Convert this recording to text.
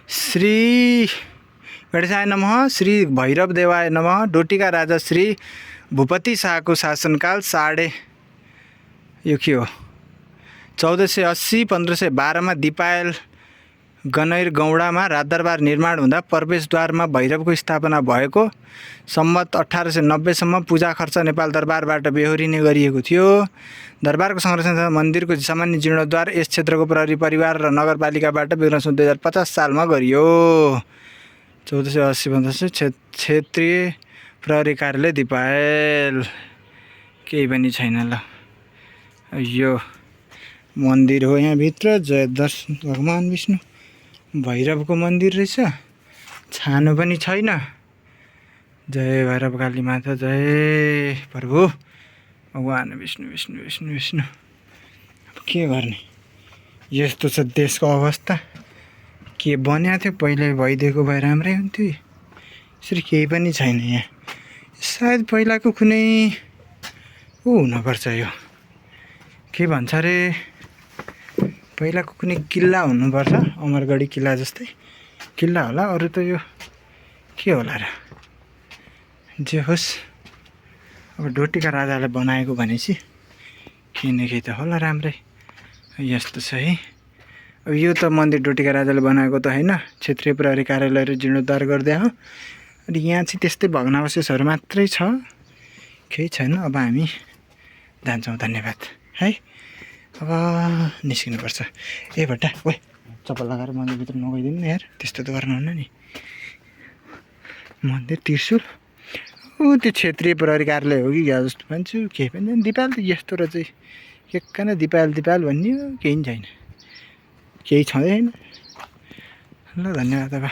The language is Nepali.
श्री गणेशाय नमः। श्री भैरव देवाय नमः। डोटीका राजा श्री भूपति शाहको शासनकाल यो के हो 1480 1512 मा दिपायल गनैर गौडामा राजदरबार निर्माण हुँदा प्रवेशद्वारमा भैरवको स्थापना भएको। सम्मत 1890 सम्म पूजा खर्च नेपाल दरबारबाट बेहोरिने गरिएको थियो। दरबारको संरक्षण मन्दिरको सामान्य जीर्णोद्धार यस क्षेत्रको प्रहरी परिवार र नगरपालिकाबाट विक्रम 2050 सालमा गरियो। 1480 1500 क्षेत्रीय प्रहरी कार्यालय दिपायल। केही पनि छैन ल। यो मन्दिर हो यहाँ भित्र। जय दर्शन भगवान विष्णु भैरवको मन्दिर रहेछ। छानो पनि छैन। जय भैरव काली माता जय प्रभु भगवान विष्णु विष्णु विष्णु विष्णु। के गर्ने यस्तो छ देशको अवस्था। के बन्या थियो पहिले भइदिएको भए राम्रै हुन्थ्यो। यसरी केही पनि छैन यहाँ। सायद पहिलाको कुनै हुनुपर्छ। यो के भन्छ अरे पहिलाको कुनै किल्ला हुनुपर्छ। अमरगढी किल्ला जस्तै किल्ला होला। अरू त यो के होला र। जे होस् अब डोटीका राजाले बनाएको भनेपछि केही न केही त होला राम्रै। यस्तो छ है। अब यो त मन्दिर डोटीका राजाले बनाएको त होइन। क्षेत्रीय प्रहरी कार्यालयहरू जीर्णोद्धार गर्दै हो। अनि यहाँ चाहिँ त्यस्तै भग्नावशेषहरू मात्रै छ। केही छैन। अब हामी जान्छौँ। धन्यवाद है। अब निस्किनुपर्छ। ए भट्टा ओए चप्पल लगाएर मन्दिरभित्र नगइदिनु यार। त्यस्तो त गर्नुहुन्न नि। मन्दिर त्रिशुल त्यो क्षेत्रीय प्रहरी कार्यालय हो कि क्या जस्तो मान्छु। केही पनि दिपाल त यस्तो र चाहिँ के कन दिपाल दिपाल भन्ने केही पनि छैन। केही छँदैन ल। धन्यवाद अब।